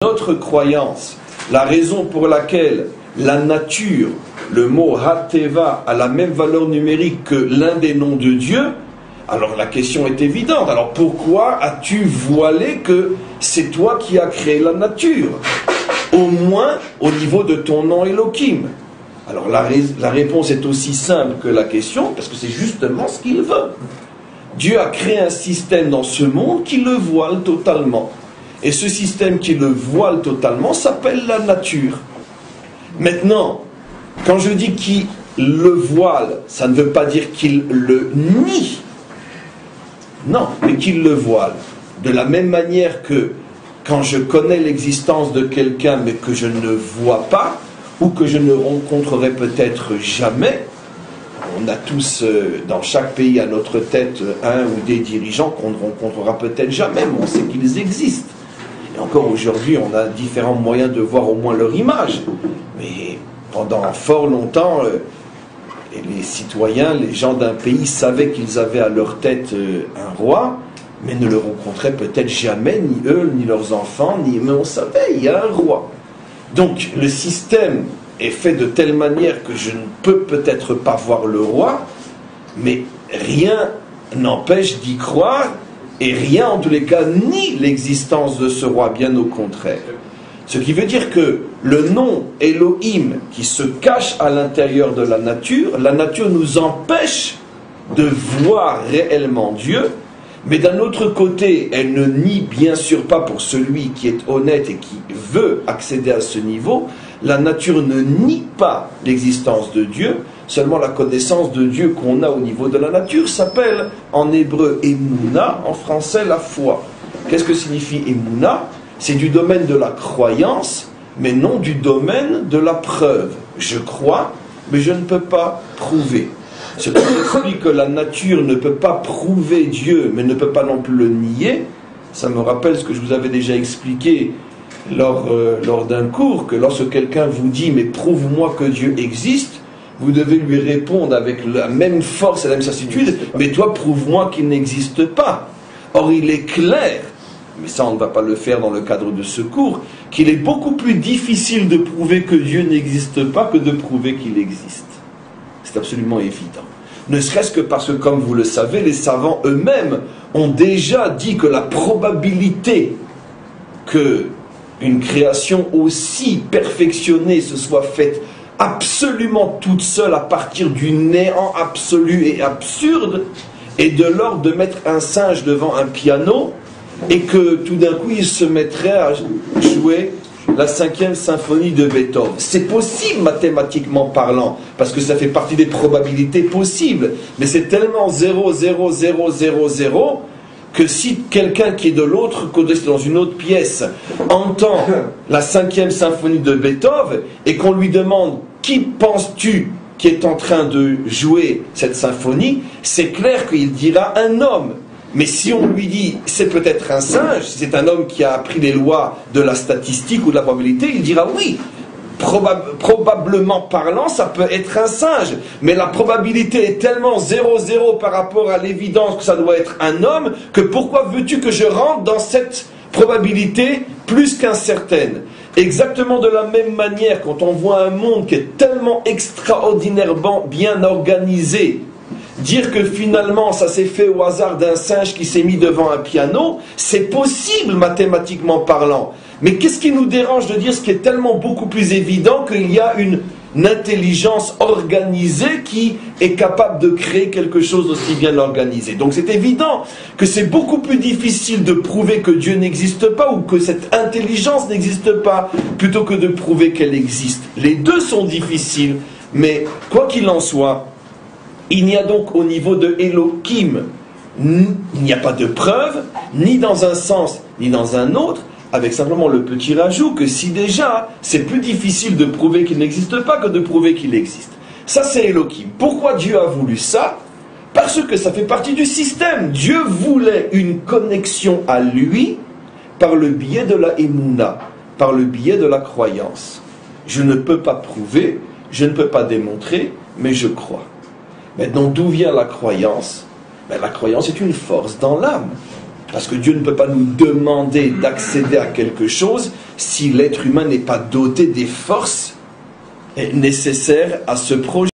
Notre croyance, la raison pour laquelle la nature, le mot Hateva, a la même valeur numérique que l'un des noms de Dieu, alors la question est évidente. Alors pourquoi as-tu voilé que c'est toi qui as créé la nature? Au moins au niveau de ton nom Elohim. Alors la réponse est aussi simple que la question, parce que c'est justement ce qu'il veut. Dieu a créé un système dans ce monde qui le voile totalement. Et ce système qui le voile totalement s'appelle la nature. Maintenant, quand je dis qu'il le voile, ça ne veut pas dire qu'il le nie. Non, mais qu'il le voile. De la même manière que quand je connais l'existence de quelqu'un mais que je ne vois pas, ou que je ne rencontrerai peut-être jamais, on a tous, dans chaque pays à notre tête, un ou des dirigeants qu'on ne rencontrera peut-être jamais, mais on sait qu'ils existent. Et encore aujourd'hui, on a différents moyens de voir au moins leur image. Mais pendant fort longtemps, les citoyens, les gens d'un pays savaient qu'ils avaient à leur tête un roi, mais ne le rencontraient peut-être jamais, ni eux, ni leurs enfants, mais on savait, il y a un roi. Donc le système est fait de telle manière que je ne peux peut-être pas voir le roi, mais rien n'empêche d'y croire, et rien en tous les cas nie l'existence de ce roi, bien au contraire. Ce qui veut dire que le nom Elohim qui se cache à l'intérieur de la nature nous empêche de voir réellement Dieu, mais d'un autre côté, elle ne nie bien sûr pas pour celui qui est honnête et qui veut accéder à ce niveau, la nature ne nie pas l'existence de Dieu, seulement la connaissance de Dieu qu'on a au niveau de la nature s'appelle en hébreu Emouna, en français la foi. Qu'est-ce que signifie Emouna? C'est du domaine de la croyance, mais non du domaine de la preuve. Je crois, mais je ne peux pas prouver. Ce qui explique que la nature ne peut pas prouver Dieu, mais ne peut pas non plus le nier. Ça me rappelle ce que je vous avais déjà expliqué lors d'un cours, que lorsque quelqu'un vous dit « mais prouve-moi que Dieu existe », vous devez lui répondre avec la même force et la même certitude « mais toi, prouve-moi qu'il n'existe pas ». Or, il est clair, mais ça on ne va pas le faire dans le cadre de ce cours, qu'il est beaucoup plus difficile de prouver que Dieu n'existe pas que de prouver qu'il existe. C'est absolument évident. Ne serait-ce que parce que, comme vous le savez, les savants eux-mêmes ont déjà dit que la probabilité que une création aussi perfectionnée se soit faite absolument toute seule à partir du néant absolu et absurde est de l'ordre de mettre un singe devant un piano et que tout d'un coup il se mettrait à jouer la 5e symphonie de Beethoven. C'est possible mathématiquement parlant, parce que ça fait partie des probabilités possibles, mais c'est tellement 0,00000 que si quelqu'un qui est de l'autre côté, dans une autre pièce, entend la 5e symphonie de Beethoven, et qu'on lui demande « qui penses-tu qui est en train de jouer cette symphonie ?» c'est clair qu'il dira un homme. Mais si on lui dit c'est peut-être un singe, si c'est un homme qui a appris les lois de la statistique ou de la probabilité, il dira oui, probablement parlant, ça peut être un singe. Mais la probabilité est tellement 0,0 par rapport à l'évidence que ça doit être un homme, que pourquoi veux-tu que je rentre dans cette probabilité plus qu'incertaine? Exactement de la même manière, quand on voit un monde qui est tellement extraordinairement bien organisé, dire que finalement ça s'est fait au hasard d'un singe qui s'est mis devant un piano, c'est possible mathématiquement parlant. Mais qu'est-ce qui nous dérange de dire ce qui est tellement beaucoup plus évident qu'il y a une intelligence organisée qui est capable de créer quelque chose d'aussi bien organisé. Donc c'est évident que c'est beaucoup plus difficile de prouver que Dieu n'existe pas ou que cette intelligence n'existe pas plutôt que de prouver qu'elle existe. Les deux sont difficiles, mais quoi qu'il en soit, il n'y a donc au niveau de Elohim, il n'y a pas de preuve, ni dans un sens, ni dans un autre, avec simplement le petit rajout que si déjà, c'est plus difficile de prouver qu'il n'existe pas que de prouver qu'il existe. Ça, c'est Elohim. Pourquoi Dieu a voulu ça? Parce que ça fait partie du système. Dieu voulait une connexion à lui par le biais de la Emouna, par le biais de la croyance. Je ne peux pas prouver, je ne peux pas démontrer, mais je crois. Maintenant, d'où vient la croyance? Ben, la croyance est une force dans l'âme. Parce que Dieu ne peut pas nous demander d'accéder à quelque chose si l'être humain n'est pas doté des forces nécessaires à ce projet.